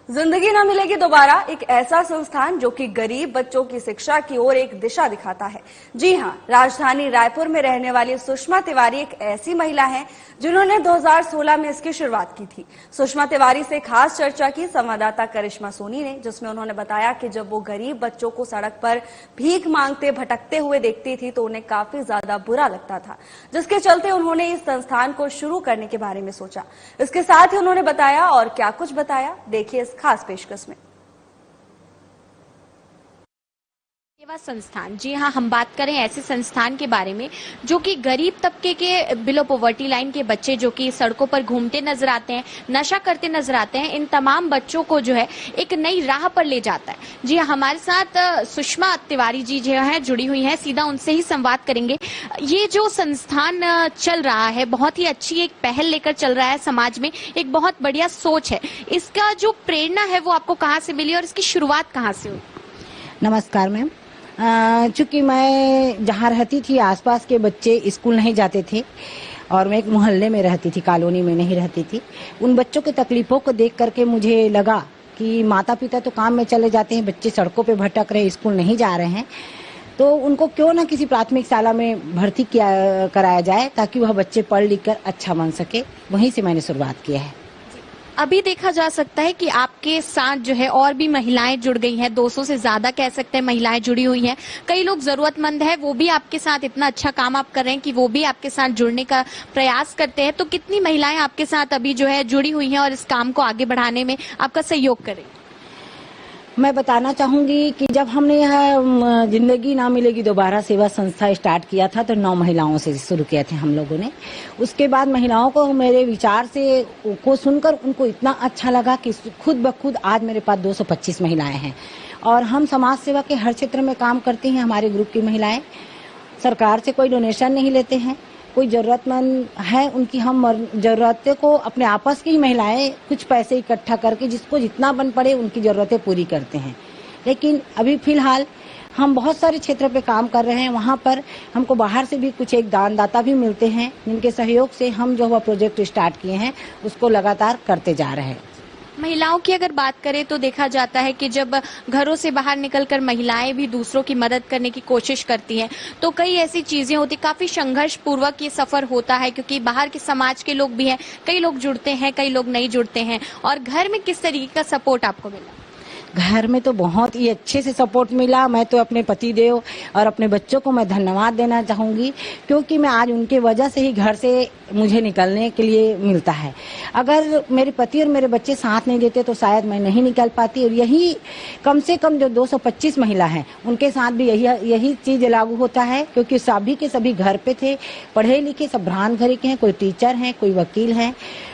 जिंदगी ना मिलेगी दोबारा एक ऐसा संस्थान जो कि गरीब बच्चों की शिक्षा की ओर एक दिशा दिखाता है। जी हां, राजधानी रायपुर में रहने वाली सुषमा तिवारी एक ऐसी महिला हैं जिन्होंने 2016 में इसकी शुरुआत की थी। सुषमा तिवारी से खास चर्चा की संवाददाता करिश्मा सोनी ने, जिसमें उन्होंने बताया कि जब वो गरीब बच्चों को सड़क पर भीख मांगते भटकते हुए देखती थी तो उन्हें काफी ज्यादा बुरा लगता था, जिसके चलते उन्होंने इस संस्थान को शुरू करने के बारे में सोचा। इसके साथ ही उन्होंने बताया और क्या कुछ बताया, देखिए इस खास पेशकश में। सेवा संस्थान, जी हाँ, हम बात करें ऐसे संस्थान के बारे में जो कि गरीब तबके के बिलो पॉवर्टी लाइन के बच्चे जो कि सड़कों पर घूमते नजर आते हैं, नशा करते नजर आते हैं, इन तमाम बच्चों को जो है एक नई राह पर ले जाता है। जी हाँ, हमारे साथ सुषमा तिवारी जी जो है जुड़ी हुई हैं, सीधा उनसे ही संवाद करेंगे। ये जो संस्थान चल रहा है, बहुत ही अच्छी एक पहल लेकर चल रहा है, समाज में एक बहुत बढ़िया सोच है। इसका जो प्रेरणा है वो आपको कहाँ से मिली और इसकी शुरुआत कहाँ से हुई? नमस्कार मैम। चूँकि मैं जहाँ रहती थी आसपास के बच्चे स्कूल नहीं जाते थे और मैं एक मोहल्ले में रहती थी, कॉलोनी में नहीं रहती थी। उन बच्चों की तकलीफ़ों को देख करके मुझे लगा कि माता पिता तो काम में चले जाते हैं, बच्चे सड़कों पे भटक रहे, स्कूल नहीं जा रहे हैं, तो उनको क्यों ना किसी प्राथमिक शाला में भर्ती कराया जाए ताकि वह बच्चे पढ़ लिख कर अच्छा बन सके। वहीं से मैंने शुरुआत किया है। अभी देखा जा सकता है कि आपके साथ जो है और भी महिलाएं जुड़ गई हैं, 200 से ज्यादा कह सकते हैं महिलाएं जुड़ी हुई हैं। कई लोग जरूरतमंद है, वो भी आपके साथ इतना अच्छा काम आप कर रहे हैं कि वो भी आपके साथ जुड़ने का प्रयास करते हैं। तो कितनी महिलाएं आपके साथ अभी जो है जुड़ी हुई हैं और इस काम को आगे बढ़ाने में आपका सहयोग करें? मैं बताना चाहूँगी कि जब हमने यह जिंदगी ना मिलेगी दोबारा सेवा संस्था स्टार्ट किया था तो 9 महिलाओं से शुरू किए थे हम लोगों ने। उसके बाद महिलाओं को मेरे विचार से को सुनकर उनको इतना अच्छा लगा कि खुद ब खुद आज मेरे पास 225 महिलाएं हैं और हम समाज सेवा के हर क्षेत्र में काम करते हैं। हमारे ग्रुप की महिलाएं सरकार से कोई डोनेशन नहीं लेते हैं, कोई ज़रूरतमंद है उनकी हम ज़रूरतें को अपने आपस की ही महिलाएं कुछ पैसे इकट्ठा करके जिसको जितना बन पड़े उनकी ज़रूरतें पूरी करते हैं। लेकिन अभी फ़िलहाल हम बहुत सारे क्षेत्र पे काम कर रहे हैं, वहाँ पर हमको बाहर से भी कुछ एक दानदाता भी मिलते हैं जिनके सहयोग से हम जो वह प्रोजेक्ट स्टार्ट किए हैं उसको लगातार करते जा रहे हैं। महिलाओं की अगर बात करें तो देखा जाता है कि जब घरों से बाहर निकलकर महिलाएं भी दूसरों की मदद करने की कोशिश करती हैं तो कई ऐसी चीजें होती, काफी संघर्ष पूर्वक ये सफर होता है क्योंकि बाहर के समाज के लोग भी हैं, कई लोग जुड़ते हैं, कई लोग नहीं जुड़ते हैं। और घर में किस तरीके का सपोर्ट आपको मिला? घर में तो बहुत ही अच्छे से सपोर्ट मिला। मैं तो अपने पति देव और अपने बच्चों को मैं धन्यवाद देना चाहूँगी क्योंकि मैं आज उनके वजह से ही घर से मुझे निकलने के लिए मिलता है। अगर मेरे पति और मेरे बच्चे साथ नहीं देते तो शायद मैं नहीं निकल पाती। और यही कम से कम जो 225 महिला हैं उनके साथ भी यही चीज़ लागू होता है क्योंकि सभी के सभी घर पे थे, पढ़े लिखे, सब भ्रांत घर के हैं, कोई टीचर हैं, कोई वकील हैं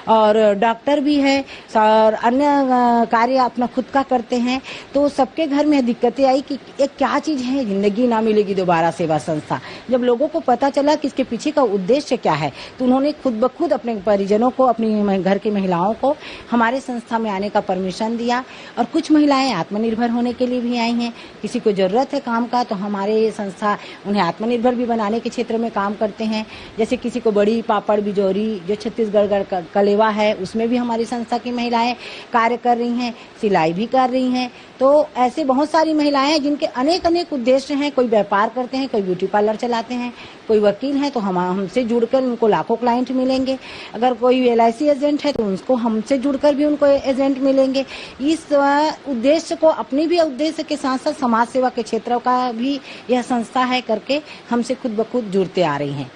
और डॉक्टर भी है और अन्य कार्य अपना खुद का करते हैं। तो सबके घर में दिक्कतें आई कि ये क्या चीज़ है जिंदगी ना मिलेगी दोबारा सेवा संस्था। जब लोगों को पता चला कि इसके पीछे का उद्देश्य क्या है तो उन्होंने खुद ब खुद अपने परिजनों को, अपनी घर की महिलाओं को हमारे संस्था में आने का परमिशन दिया। और कुछ महिलाएं आत्मनिर्भर होने के लिए भी आई हैं। किसी को ज़रूरत है काम का तो हमारे संस्था उन्हें आत्मनिर्भर भी बनाने के क्षेत्र में काम करते हैं। जैसे किसी को बड़ी पापड़ बिजौरी जो छत्तीसगढ़ कलेवा है उसमें भी हमारी संस्था की महिलाएं कार्य कर रही हैं, सिलाई भी कर रही हैं। तो ऐसे बहुत सारी महिलाएं हैं जिनके अनेक अनेक उद्देश्य हैं। कोई व्यापार करते हैं, कोई ब्यूटी पार्लर चलाते हैं, कोई वकील हैं तो हमसे जुड़कर उनको लाखों क्लाइंट मिलेंगे। अगर कोई LIC एजेंट है तो उसको हमसे जुड़कर भी उनको एजेंट मिलेंगे। इस उद्देश्य को, अपने भी उद्देश्य के साथ साथ समाज सेवा के क्षेत्र का भी यह संस्था है करके हमसे खुद ब खुद जुड़ते आ रही हैं।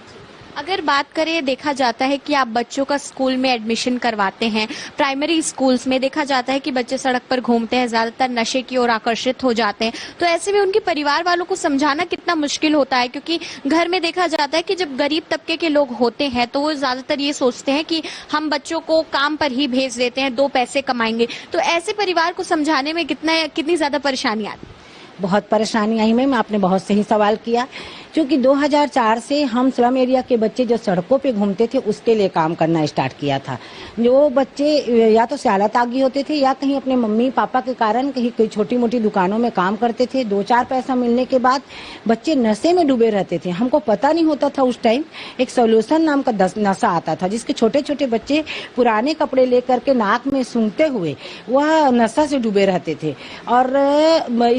अगर बात करें, देखा जाता है कि आप बच्चों का स्कूल में एडमिशन करवाते हैं। प्राइमरी स्कूल्स में देखा जाता है कि बच्चे सड़क पर घूमते हैं, ज्यादातर नशे की ओर आकर्षित हो जाते हैं। तो ऐसे में उनके परिवार वालों को समझाना कितना मुश्किल होता है क्योंकि घर में देखा जाता है कि जब गरीब तबके के लोग होते हैं तो वो ज्यादातर ये सोचते हैं कि हम बच्चों को काम पर ही भेज देते हैं, 2 पैसे कमाएंगे। तो ऐसे परिवार को समझाने में कितनी ज्यादा परेशानी आती है? बहुत परेशानी आई मैम, आपने बहुत सही सवाल किया। क्योंकि 2004 से हम स्लम एरिया के बच्चे जो सड़कों पे घूमते थे उसके लिए काम करना स्टार्ट किया था। जो बच्चे या तो स्याला तागी होते थे या कहीं अपने मम्मी पापा के कारण कहीं कोई छोटी मोटी दुकानों में काम करते थे। 2-4 पैसा मिलने के बाद बच्चे नशे में डूबे रहते थे। हमको पता नहीं होता था उस टाइम एक सोल्यूशन नाम का नशा आता था, जिसके छोटे छोटे बच्चे पुराने कपड़े लेकर के नाक में सूंघते हुए वह नशा से डूबे रहते थे और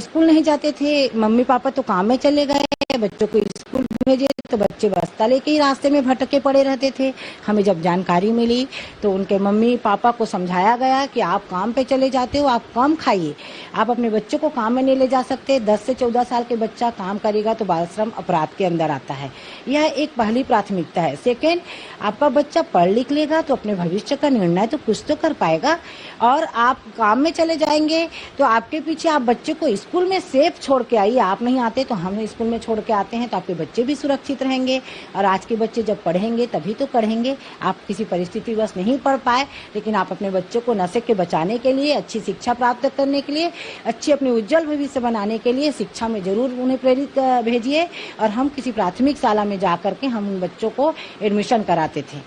स्कूल नहीं जाते थे। मम्मी पापा तो काम में चले गए, बच्चों को स्कूल भेजे तो बच्चे बस्ता लेके ही रास्ते में भटके पड़े रहते थे। हमें जब जानकारी मिली तो उनके मम्मी पापा को समझाया गया कि आप काम पे चले जाते हो, आप कम खाइए, आप अपने बच्चों को काम में नहीं ले जा सकते। 10 से 14 साल के बच्चा काम करेगा तो बाल श्रम अपराध के अंदर आता है। यह एक पहली प्राथमिकता है। सेकेंड, आपका बच्चा पढ़ लिख लेगा तो अपने भविष्य का निर्णय तो कुछ तो कर पाएगा, और आप काम में चले जाएंगे तो आपके पीछे आप बच्चे को स्कूल में सेफ छोड़ के आइए। आप नहीं आते तो हम स्कूल में छोड़ के आते हैं तो आपके बच्चे भी सुरक्षित रहेंगे। और आज के बच्चे जब पढ़ेंगे तभी तो पढ़ेंगे। आप किसी परिस्थिति बस नहीं पढ़ पाए, लेकिन आप अपने बच्चों को नशे के बचाने के लिए, अच्छी शिक्षा प्राप्त करने के लिए, अच्छी अपनी उज्जवल भविष्य बनाने के लिए शिक्षा में जरूर उन्हें प्रेरित भेजिए। और हम किसी प्राथमिक शाला में जा करके हम उन बच्चों को एडमिशन कराते थे।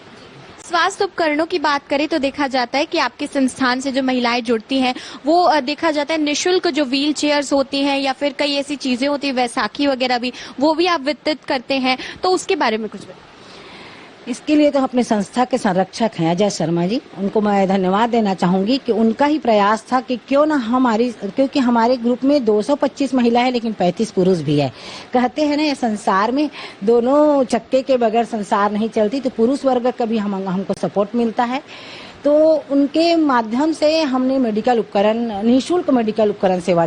स्वास्थ्य उपकरणों की बात करें तो देखा जाता है कि आपके संस्थान से जो महिलाएं जुड़ती हैं वो देखा जाता है निशुल्क जो व्हील चेयर्स होती हैं या फिर कई ऐसी चीजें होती है, वैसाखी वगैरह भी, वो भी आप वितरित करते हैं, तो उसके बारे में कुछ बताइए। इसके लिए तो अपने संस्था के संरक्षक हैं अजय शर्मा जी, उनको मैं धन्यवाद देना चाहूंगी कि उनका ही प्रयास था कि क्यों ना क्योंकि हमारे ग्रुप में 225 महिला है लेकिन 35 पुरुष भी है। कहते हैं ना ये संसार में दोनों चक्के के बगैर संसार नहीं चलती, तो पुरुष वर्ग का भी हमको सपोर्ट मिलता है। तो उनके माध्यम से हमने मेडिकल उपकरण, निःशुल्क मेडिकल उपकरण सेवा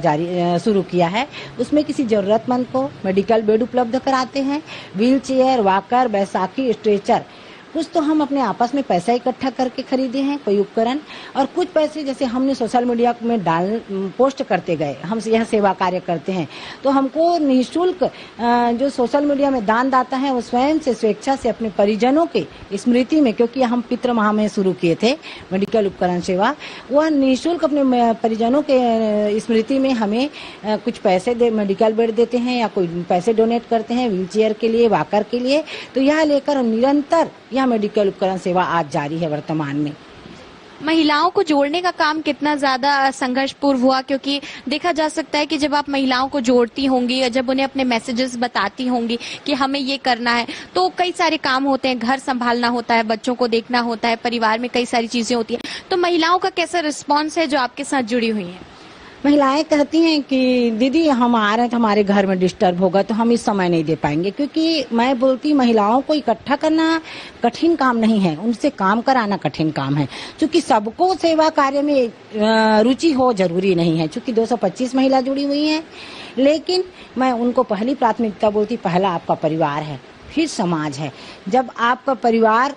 शुरू किया है। उसमें किसी जरूरतमंद को मेडिकल बेड उपलब्ध कराते हैं, wheel chair, walker, Baisakhi, stretcher. कुछ तो हम अपने आपस में पैसा इकट्ठा करके खरीदे हैं कोई उपकरण, और कुछ पैसे जैसे हमने सोशल मीडिया में पोस्ट करते गए, हम यह सेवा कार्य करते हैं तो हमको निःशुल्क जो सोशल मीडिया में दान दाता है वो स्वयं से स्वेच्छा से अपने परिजनों के स्मृति में, क्योंकि हम पितृ माह में शुरू किए थे मेडिकल उपकरण सेवा, वह निःशुल्क अपने परिजनों के स्मृति में हमें कुछ पैसे मेडिकल बेड देते हैं या कोई पैसे डोनेट करते हैं व्हील चेयर के लिए, वॉकर के लिए। तो यह लेकर निरंतर यह मेडिकल उपकरण सेवा आज जारी है वर्तमान में। महिलाओं को जोड़ने का काम कितना ज्यादा संघर्षपूर्ण हुआ, क्योंकि देखा जा सकता है कि जब आप महिलाओं को जोड़ती होंगी या जब उन्हें अपने मैसेजेस बताती होंगी कि हमें ये करना है, तो कई सारे काम होते हैं, घर संभालना होता है, बच्चों को देखना होता है, परिवार में कई सारी चीजें होती हैं। तो महिलाओं का कैसा रिस्पॉन्स है जो आपके साथ जुड़ी हुई हैं? महिलाएं कहती हैं कि दीदी हम आ रहे हैं तो हमारे घर में डिस्टर्ब होगा तो हम इस समय नहीं दे पाएंगे, क्योंकि मैं बोलती महिलाओं को इकट्ठा करना कठिन काम नहीं है, उनसे काम कराना कठिन काम है। क्योंकि सबको सेवा कार्य में रुचि हो जरूरी नहीं है। क्योंकि 225 महिला जुड़ी हुई हैं, लेकिन मैं उनको पहली प्राथमिकता बोलती, पहला आपका परिवार है, फिर समाज है। जब आपका परिवार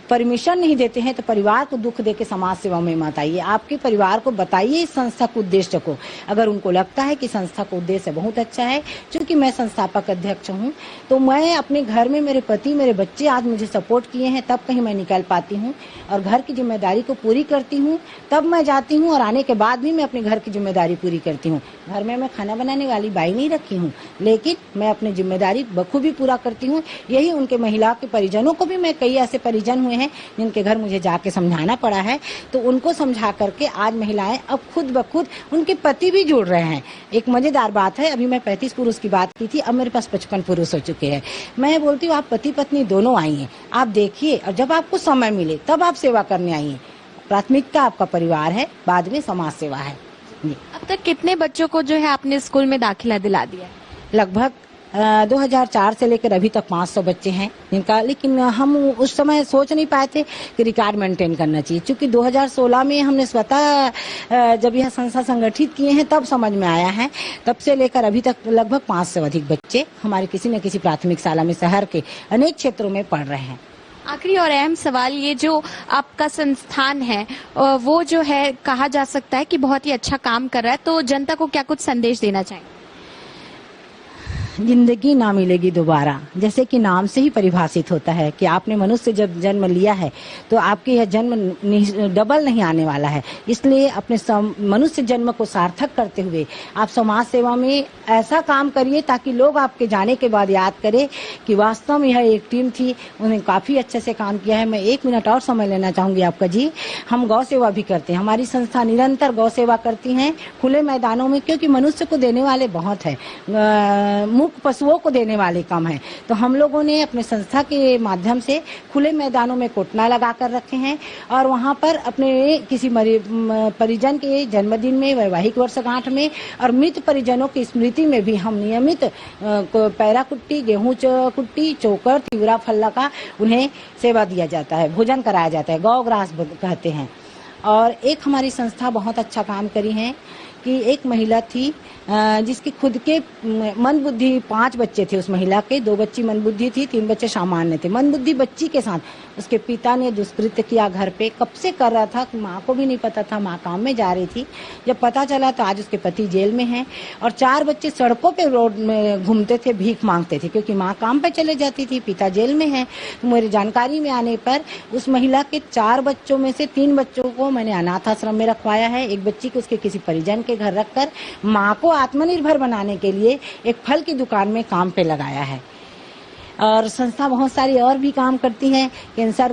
परमिशन नहीं देते हैं तो परिवार को दुख देके समाज सेवा में मत आइए। आपके परिवार को बताइए इस संस्था के उद्देश्य को। अगर उनको लगता है कि संस्था का उद्देश्य बहुत अच्छा है, क्योंकि मैं संस्थापक अध्यक्ष हूँ, तो मैं अपने घर में मेरे पति, मेरे बच्चे आज मुझे सपोर्ट किए हैं, तब कहीं मैं निकल पाती हूँ और घर की जिम्मेदारी को पूरी करती हूँ, तब मैं जाती हूँ। और आने के बाद भी मैं अपने घर की जिम्मेदारी पूरी करती हूँ। घर में मैं खाना बनाने वाली बाई नहीं रखी हूँ, लेकिन मैं अपनी जिम्मेदारी बखूबी पूरा करती हूँ। यही उनके महिला के परिजनों को भी, मैं कई ऐसे परिजन हुए हैं जिनके घर मुझे जाके समझाना पड़ा है, तो उनको समझा करके आज महिलाएं अब खुद ब खुद, उनके पति भी जुड़ रहे हैं। एक मजेदार बात है, अभी मैं 35 पुरुष की बात की थी, अब मेरे पास 55 पुरुष हो चुके हैं। मैं बोलती हूँ आप पति पत्नी दोनों आइए, आप देखिए, और जब आपको समय मिले तब आप सेवा करने आइए। प्राथमिकता आपका परिवार है, बाद में समाज सेवा है। अब तक कितने बच्चों को जो है आपने स्कूल में दाखिला दिला दिया? लगभग 2004 से लेकर अभी तक 500 बच्चे हैं जिनका, लेकिन हम उस समय सोच नहीं पाए थे कि रिकॉर्ड मेंटेन करना चाहिए। क्योंकि 2016 में हमने स्वतः जब यह संस्था संगठित किए हैं तब समझ में आया है, तब से लेकर अभी तक लगभग 500 से अधिक बच्चे हमारे किसी न किसी प्राथमिक शाला में शहर के अनेक क्षेत्रों में पढ़ रहे हैं। आखिरी और अहम सवाल, ये जो आपका संस्थान है वो जो है कहा जा सकता है कि बहुत ही अच्छा काम कर रहा है, तो जनता को क्या कुछ संदेश देना चाहेंगे? जिंदगी ना मिलेगी दोबारा, जैसे कि नाम से ही परिभाषित होता है कि आपने मनुष्य जब जन्म लिया है तो आपके यह जन्म डबल नहीं आने वाला है। इसलिए अपने मनुष्य जन्म को सार्थक करते हुए आप समाज सेवा में ऐसा काम करिए ताकि लोग आपके जाने के बाद याद करें कि वास्तव में यह एक टीम थी, उन्हें काफ़ी अच्छे से काम किया है। मैं 1 मिनट और समय लेना चाहूँगी आपका जी। हम गौ सेवा भी करते हैं, हमारी संस्था निरंतर गौ सेवा करती हैं खुले मैदानों में, क्योंकि मनुष्य को देने वाले बहुत हैं, मूक पशुओं को देने वाले कम हैं। तो हम लोगों ने अपने संस्था के माध्यम से खुले मैदानों में कोटना लगा कर रखे हैं और वहाँ पर अपने किसी परिजन के जन्मदिन में, वैवाहिक वर्षगांठ में और मृत परिजनों की स्मृति में भी हम नियमित पैरा कुट्टी, गेहूं कुट्टी, चोकर, तिवरा फल्ला का उन्हें सेवा दिया जाता है, भोजन कराया जाता है, गौग्रास कहते हैं। और एक हमारी संस्था बहुत अच्छा काम करी है कि एक महिला थी जिसकी खुद के मन बुद्धि 5 बच्चे थे उस महिला के, 2 बच्ची मन बुद्धि थी, 3 बच्चे सामान्य थे। मन बुद्धि बच्ची के साथ उसके पिता ने दुष्कृत्य किया घर पे, कब से कर रहा था, माँ को भी नहीं पता था, माँ काम में जा रही थी। जब पता चला तो आज उसके पति जेल में हैं और 4 बच्चे सड़कों पे रोड में घूमते थे, भीख मांगते थे, क्योंकि माँ काम पे चले जाती थी, पिता जेल में है। तो मेरी जानकारी में आने पर उस महिला के 4 बच्चों में से 3 बच्चों को मैंने अनाथ आश्रम में रखवाया है, 1 बच्ची को उसके किसी परिजन के घर रखकर माँ को आत्मनिर्भर बनाने के लिए एक फल की दुकान में काम पे लगाया है। और संस्था बहुत सारी और भी काम करती है। कैंसर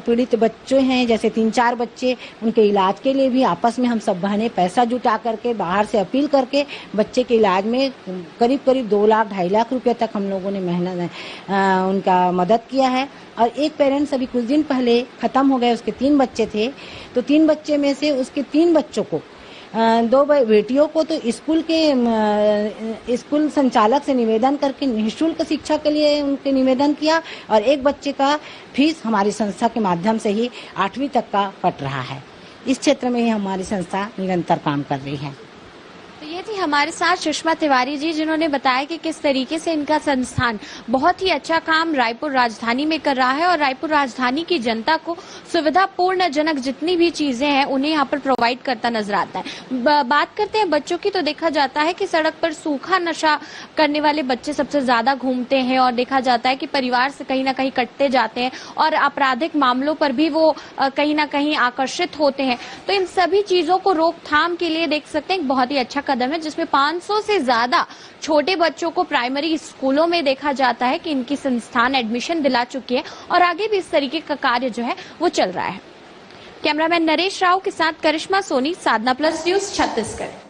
पीड़ित बच्चे हैं, जैसे 3-4 बच्चे, उनके इलाज के लिए भी आपस में हम सब बहनें पैसा जुटा करके बाहर से अपील करके बच्चे के इलाज में करीब 2 लाख 2.5 लाख रुपए तक हम लोगों ने मेहनत उनका मदद किया है। और एक पेरेंट्स अभी कुछ दिन पहले ख़त्म हो गए, उसके 3 बच्चे थे, तो 3 बच्चे में से उसके 3 बच्चों को, 2 बेटियों को तो स्कूल संचालक से निवेदन करके निःशुल्क शिक्षा के लिए उनके निवेदन किया और 1 बच्चे का फीस हमारी संस्था के माध्यम से ही 8वीं तक का कट रहा है। इस क्षेत्र में ही हमारी संस्था निरंतर काम कर रही है। तो ये थी हमारे साथ सुषमा तिवारी जी, जिन्होंने बताया कि किस तरीके से इनका संस्थान बहुत ही अच्छा काम रायपुर राजधानी में कर रहा है और रायपुर राजधानी की जनता को सुविधापूर्ण जनक जितनी भी चीजें हैं उन्हें यहाँ पर प्रोवाइड करता नजर आता है। बात करते हैं बच्चों की, तो देखा जाता है कि सड़क पर सूखा नशा करने वाले बच्चे सबसे ज्यादा घूमते हैं और देखा जाता है कि परिवार से कहीं ना कहीं कटते जाते हैं और आपराधिक मामलों पर भी वो कहीं ना कहीं आकर्षित होते हैं। तो इन सभी चीजों को रोकथाम के लिए देख सकते हैं बहुत ही अच्छा कदम है, जिसमें 500 से ज्यादा छोटे बच्चों को प्राइमरी स्कूलों में देखा जाता है कि इनकी संस्थान एडमिशन दिला चुकी है और आगे भी इस तरीके का कार्य जो है वो चल रहा है। कैमरामैन नरेश राव के साथ करिश्मा सोनी, साधना प्लस न्यूज, छत्तीसगढ़।